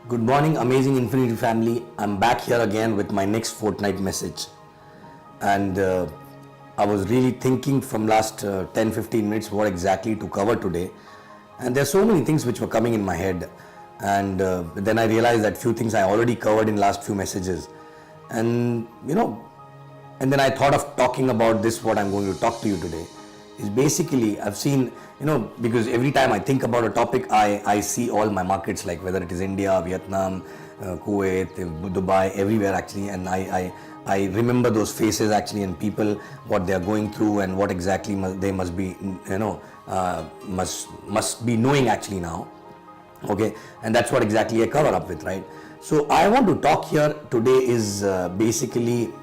Good morning, amazing Infiniti family. I'm back here again with my next fortnight message. And I was really thinking from last 10-15 minutes what exactly to cover today. And there are so many things which were coming in my head. And then I realized that few things I already covered in last few messages. And and then I thought of talking about this, what I'm going to talk to you today. Is basically, I've seen, because every time I think about a topic, I see all my markets, like whether it is India, Vietnam, Kuwait, Dubai, everywhere actually, and I remember those faces actually, and people, what they are going through and what exactly they must be, must be knowing actually now. Okay, and that's what exactly I cover up with, right? So I want to talk here today is basically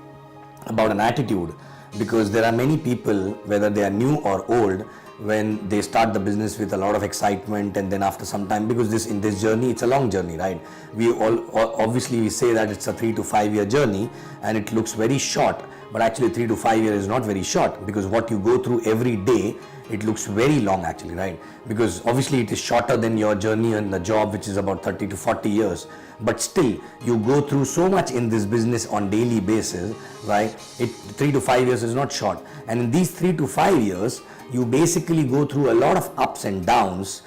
about an attitude, because there are many people, whether they are new or old, when they start the business with a lot of excitement, and then after some time, because in this journey, it's a long journey, right? We all obviously we say that it's a 3 to 5 year journey and it looks very short, but actually 3 to 5 years is not very short, because what you go through every day, it looks very long actually, right? Because obviously it is shorter than your journey in the job, which is about 30 to 40 years, but still you go through so much in this business on daily basis, right? 3 to 5 years is not short, and in these 3 to 5 years you basically go through a lot of ups and downs,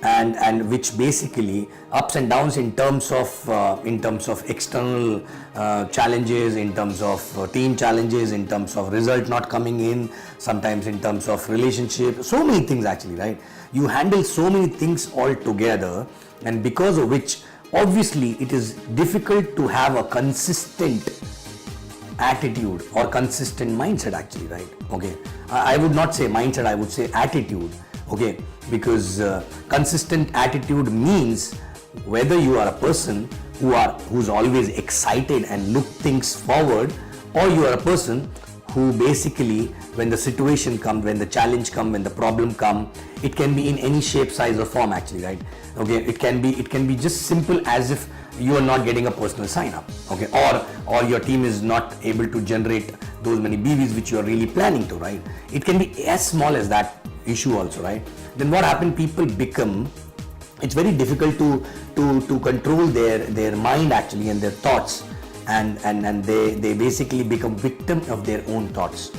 and which basically ups and downs in terms of external challenges, in terms of team challenges, in terms of result not coming in, sometimes in terms of relationship, so many things actually, right? You handle so many things all together, and because of which obviously it is difficult to have a consistent attitude or consistent mindset actually, right? Okay, I would not say mindset, I would say attitude. Okay, because consistent attitude means whether you are a person who's always excited and look things forward, or you are a person who basically, when the situation comes, when the challenge comes, when the problem comes, it can be in any shape, size or form actually, right? Okay, it can be just simple as if you are not getting a personal sign up, okay, or your team is not able to generate those many BVs which you are really planning to, right? It can be as small as that issue also, right? Then what happens, people become, it's very difficult to control their mind actually and their thoughts, and they basically become victim of their own thoughts.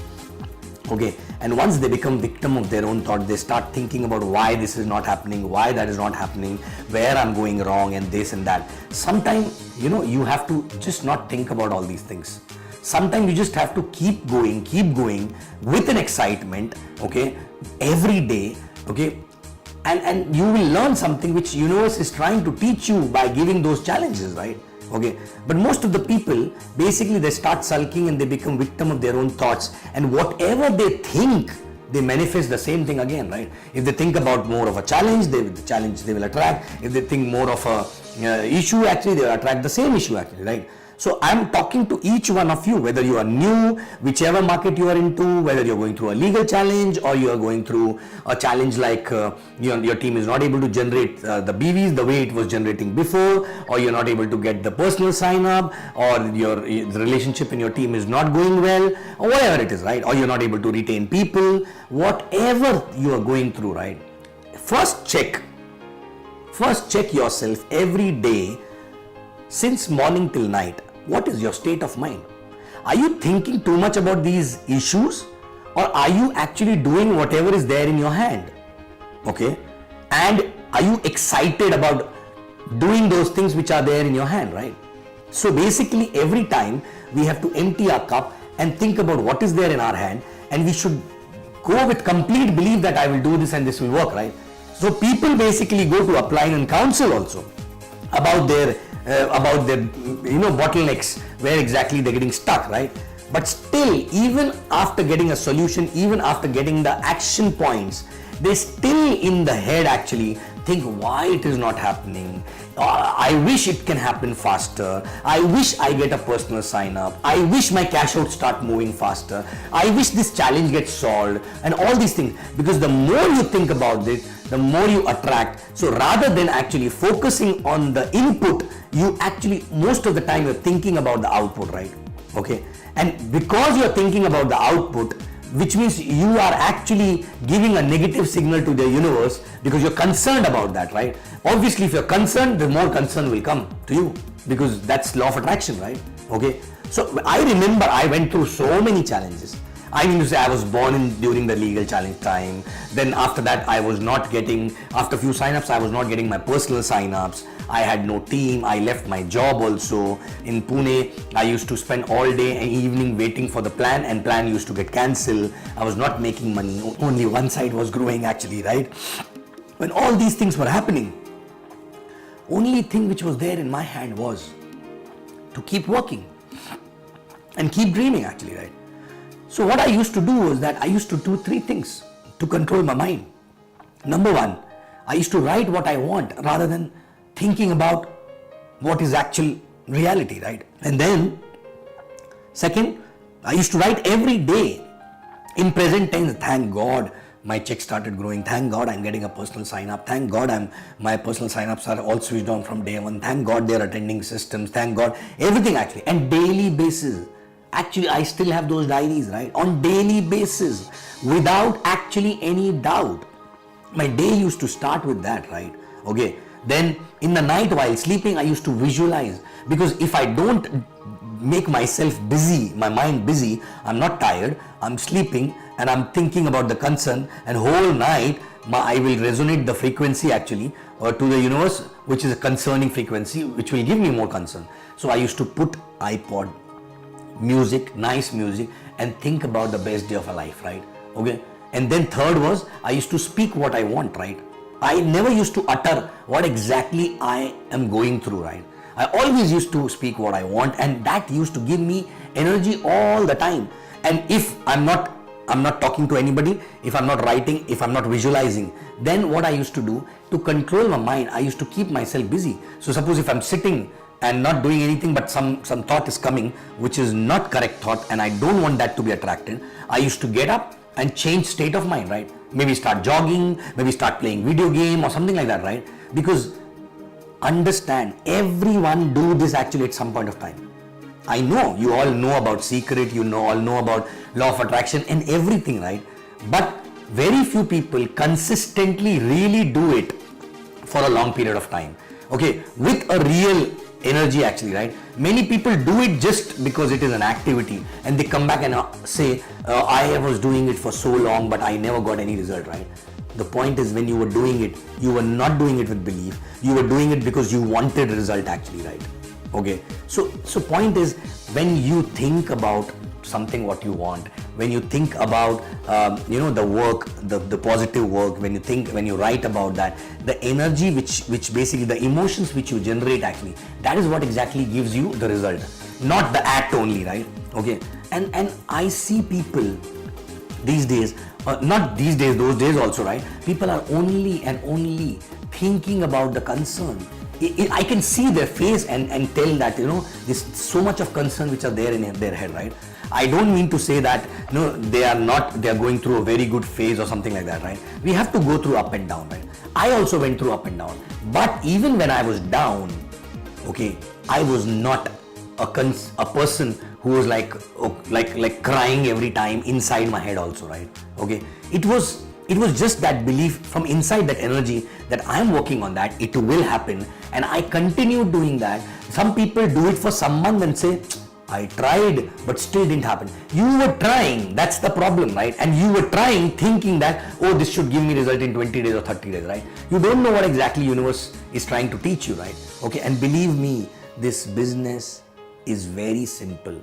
Okay, and once they become victim of their own thought, they start thinking about why this is not happening, why that is not happening, where I'm going wrong, and this and that. Sometimes, you have to just not think about all these things. Sometimes you just have to keep going with an excitement, okay, every day, okay, and you will learn something which universe is trying to teach you by giving those challenges, right? Okay, but most of the people basically they start sulking and they become victim of their own thoughts, and whatever they think, they manifest the same thing again, right? If they think about more of a challenge, they will attract. If they think more of a issue, actually they will attract the same issue actually, right? So I'm talking to each one of you, whether you are new, whichever market you are into, whether you're going through a legal challenge or you are going through a challenge like your team is not able to generate the BVs the way it was generating before, or you're not able to get the personal sign up, or the relationship in your team is not going well, or whatever it is, right? Or you're not able to retain people, whatever you are going through, right? First check yourself every day, since morning till night. What is your state of mind? Are you thinking too much about these issues, or are you actually doing whatever is there in your hand? Okay, and are you excited about doing those things which are there in your hand, right? So basically every time we have to empty our cup and think about what is there in our hand, and we should go with complete belief that I will do this and this will work, right? So people basically go to upline and counsel also about their bottlenecks, where exactly they're getting stuck, right? But still, even after getting a solution, even after getting the action points, they still in the head actually think why it is not happening. I wish it can happen faster. I wish I get a personal sign up. I wish my cash out start moving faster. I wish this challenge gets solved, and all these things, because the more you think about it, the more you attract. So rather than actually focusing on the input, you actually most of the time you're thinking about the output, right? Okay, and because you're thinking about the output, which means you are actually giving a negative signal to the universe because you're concerned about that, right? Obviously, if you're concerned, the more concern will come to you because that's law of attraction, right? Okay. So I remember I went through so many challenges. I mean to say, I was born during the legal challenge time. Then after that, I was not getting, after a few signups, I was not getting my personal signups. I had no team. I left my job also. In Pune, I used to spend all day and evening waiting for the plan, and plan used to get cancelled. I was not making money. Only one side was growing actually, right? When all these things were happening, only thing which was there in my hand was to keep working and keep dreaming actually, right? So what I used to do was that I used to do three things to control my mind. Number one, I used to write what I want rather than thinking about what is actual reality, right? And then, second, I used to write every day in present tense. Thank God my check started growing. Thank God I'm getting a personal sign up. Thank God my personal sign-ups are all switched on from day one. Thank God they're attending systems. Thank God everything actually. And daily basis. Actually, I still have those diaries, right? On daily basis, without actually any doubt. My day used to start with that, right? Okay. Then in the night while sleeping, I used to visualize, because if I don't make myself busy, my mind busy, I'm not tired, I'm sleeping and I'm thinking about the concern, and whole night I will resonate the frequency actually to the universe, which is a concerning frequency, which will give me more concern. So I used to put iPod, music, nice music, and think about the best day of a life, right? Okay. And then third was, I used to speak what I want, right? I never used to utter what exactly I am going through, right? I always used to speak what I want, and that used to give me energy all the time. And if I'm not talking to anybody, if I'm not writing, if I'm not visualizing, then what I used to do to control my mind, I used to keep myself busy. So suppose if I'm sitting and not doing anything, but some thought is coming which is not correct thought, and I don't want that to be attracted, I used to get up and change state of mind, right? Maybe start jogging, maybe start playing video game or something like that, right? Because understand, everyone do this actually at some point of time. I know you all know about secret, you all know about law of attraction and everything, right? But very few people consistently really do it for a long period of time, okay, with a real energy actually, right? Many people do it just because it is an activity, and they come back and say, I was doing it for so long but I never got any result, right? The point is, when you were doing it, you were not doing it with belief, you were doing it because you wanted result actually, right? Okay, so point is, when you think about something what you want, when you think about the work, the positive work, when you write about that, the energy which basically the emotions which you generate actually, that is what exactly gives you the result, not the act only, right? Okay. And I see people these days, not these days, those days also, right? People are only and only thinking about the concern. I can see their face and tell that, there's so much of concern which are there in their head, right? I don't mean to say that they are going through a very good phase or something like that, right? We have to go through up and down, right? I also went through up and down, but even when I was down, okay, I was not a person who was like crying every time inside my head also, right? Okay, it was just that belief from inside, that energy that I am working on that, it will happen, and I continue doing that. Some people do it for some month and say, I tried but still didn't happen. You were trying, that's the problem, right? And you were trying thinking that, oh, this should give me result in 20 days or 30 days, right? You don't know what exactly universe is trying to teach you, right? Okay, and believe me, this business is very simple,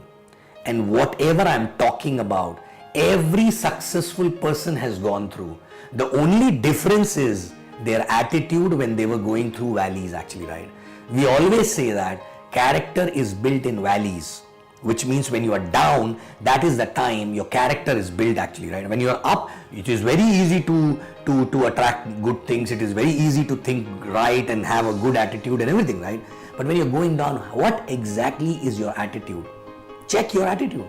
and whatever I'm talking about, every successful person has gone through. The only difference is their attitude when they were going through valleys actually, right? We always say that character is built in valleys, which means when you are down, that is the time your character is built actually, right? When you are up, it is very easy to attract good things. It is very easy to think right and have a good attitude and everything, right? But when you're going down, what exactly is your attitude? Check your attitude.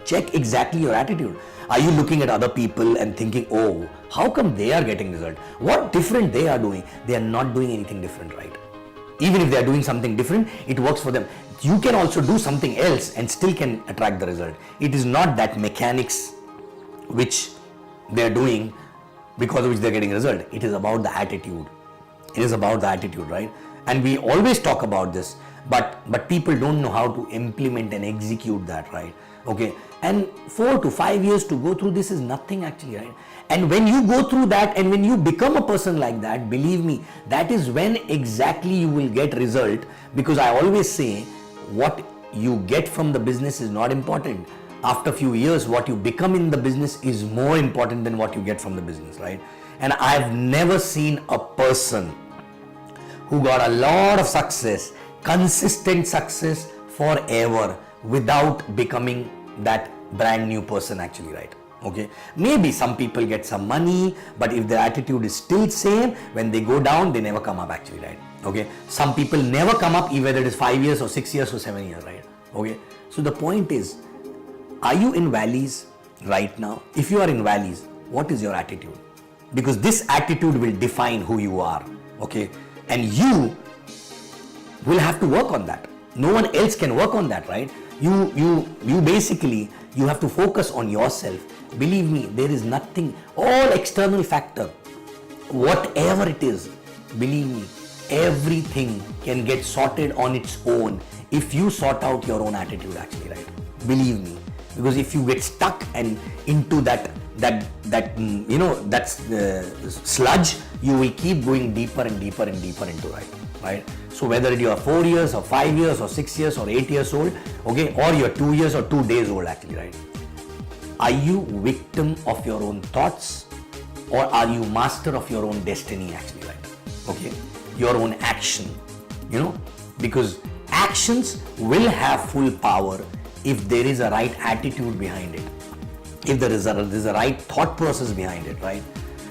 Check exactly your attitude. Are you looking at other people and thinking, oh, how come they are getting result? What different they are doing? They are not doing anything different, right? Even if they are doing something different, it works for them. You can also do something else and still can attract the result. It is not that mechanics which they're doing, because of which they're getting result. It is about the attitude. It is about the attitude, right? And we always talk about this, but people don't know how to implement and execute that, right? Okay, and 4 to 5 years to go through this is nothing actually, right? And when you go through that and when you become a person like that, believe me, that is when exactly you will get result. Because I always say, what you get from the business is not important. After a few years, what you become in the business is more important than what you get from the business, right? And I've never seen a person who got a lot of success, consistent success forever, without becoming that brand new person actually, right? Okay, maybe some people get some money, but if their attitude is still same, when they go down, they never come up actually, right? Okay, some people never come up, even whether it is 5 years or 6 years or 7 years, right? Okay, so the point is, are you in valleys right now? If you are in valleys, what is your attitude? Because this attitude will define who you are, okay? And you will have to work on that. No one else can work on that, right? You basically, you have to focus on yourself. Believe me, there is nothing, all external factor, whatever it is, believe me, everything can get sorted on its own if you sort out your own attitude actually, right? Believe me. Because if you get stuck and into that sludge, you will keep going deeper and deeper and deeper into, right? So whether you are 4 years or 5 years or 6 years or 8 years old, okay, or you're 2 years or 2 days old actually, right? Are you victim of your own thoughts, or are you master of your own destiny actually, right? Okay, your own action, because actions will have full power if there is a right attitude behind it, if there is a right thought process behind it, right?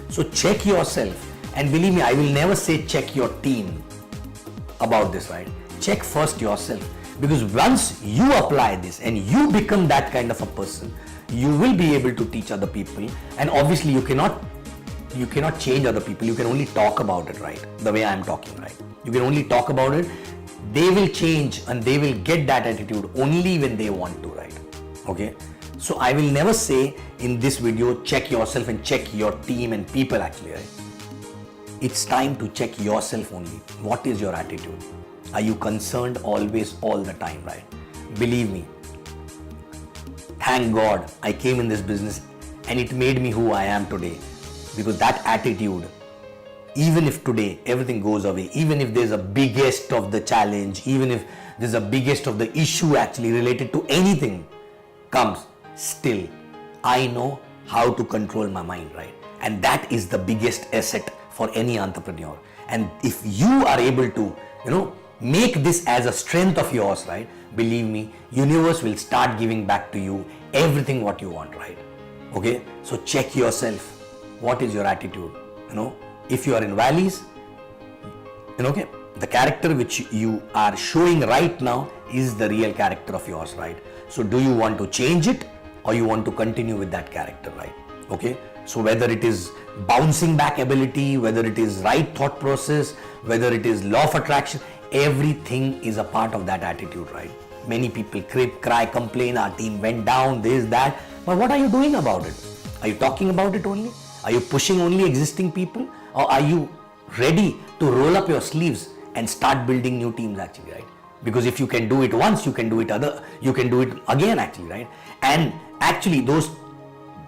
So check yourself, and believe me, I will never say check your team about this, right? Check first yourself, because once you apply this and you become that kind of a person, you will be able to teach other people. And obviously you cannot change other people. You can only talk about it, right? The way I'm talking, right? You can only talk about it. They will change and they will get that attitude only when they want to, right? Okay, so I will never say in this video check yourself and check your team and people actually, right? It's time to check yourself only. What is your attitude? Are you concerned always, all the time, right? Believe me, thank God I came in this business and it made me who I am today, because that attitude, even if today everything goes away, even if there's a biggest of the challenge, even if there's a biggest of the issue actually related to anything comes, still I know how to control my mind, right? And that is the biggest asset for any entrepreneur. And if you are able to, make this as a strength of yours, right? Believe me, universe will start giving back to you everything what you want, right? Okay, so check yourself. What is your attitude? If you are in valleys, okay, the character which you are showing right now is the real character of yours, right? So do you want to change it, or you want to continue with that character, right? Okay, so whether it is bouncing back ability, whether it is right thought process, whether it is law of attraction, everything is a part of that attitude, right? Many people cry, complain, our team went down, this, that, but what are you doing about it? Are you talking about it only? Are you pushing only existing people, or are you ready to roll up your sleeves and start building new teams actually, right? Because if you can do it once, you can do it again actually, right? And actually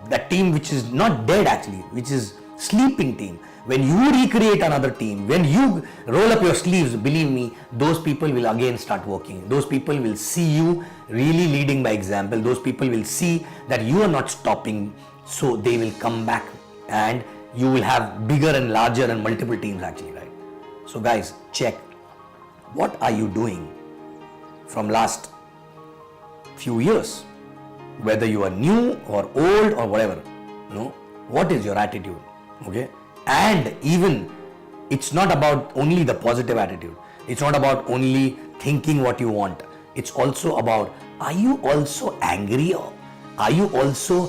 that team which is not dead actually, which is sleeping team, when you recreate another team, when you roll up your sleeves, believe me, those people will again start working. Those people will see you really leading by example. Those people will see that you are not stopping, so they will come back and you will have bigger and larger and multiple teams actually, right? So guys, check what are you doing from last few years, whether you are new or old or whatever, what is your attitude? Okay, and even it's not about only the positive attitude, it's not about only thinking what you want, it's also about, are you also angry, or are you also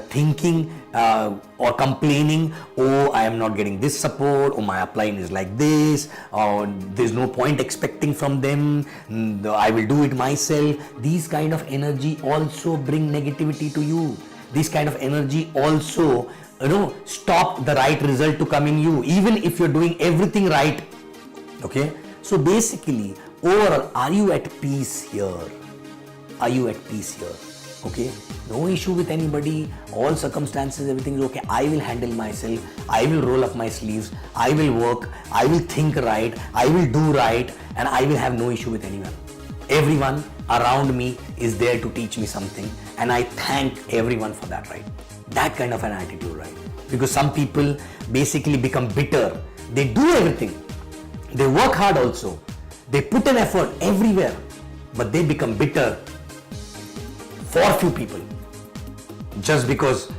thinking or complaining, oh, I am not getting this support, or my upline is like this, or there's no point expecting from them, I will do it myself. These kind of energy also bring negativity to you. this kind of energy also, stop the right result to come in you, even if you're doing everything right. Okay, so basically, overall, are you at peace here? Are you at peace here? Okay, no issue with anybody, all circumstances, everything is okay. I will handle myself, I will roll up my sleeves, I will work, I will think right, I will do right, and I will have no issue with anyone. Everyone around me is there to teach me something, and I thank everyone for that, right? That kind of an attitude, right? Because some people basically become bitter. They do everything, they work hard also, they put an effort everywhere, but they become bitter for few people, just because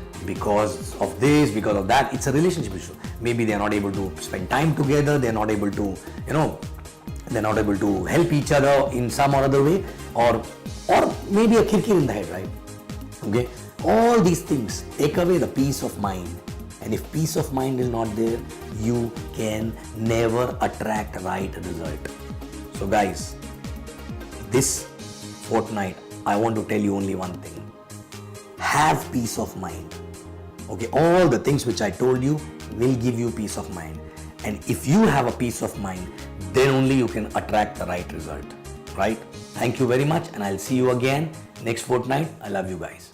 of this, because of that. It's a relationship issue. Maybe they are not able to spend time together, they are not able to, they're not able to help each other in some or other way, or maybe a kirkir in the head, right? Okay, all these things take away the peace of mind, and if peace of mind is not there, you can never attract right result. So guys, this fortnight, I want to tell you only one thing. Have peace of mind. Okay, all the things which I told you will give you peace of mind. And if you have a peace of mind, then only you can attract the right result. Right? Thank you very much, and I'll see you again next fortnight. I love you guys.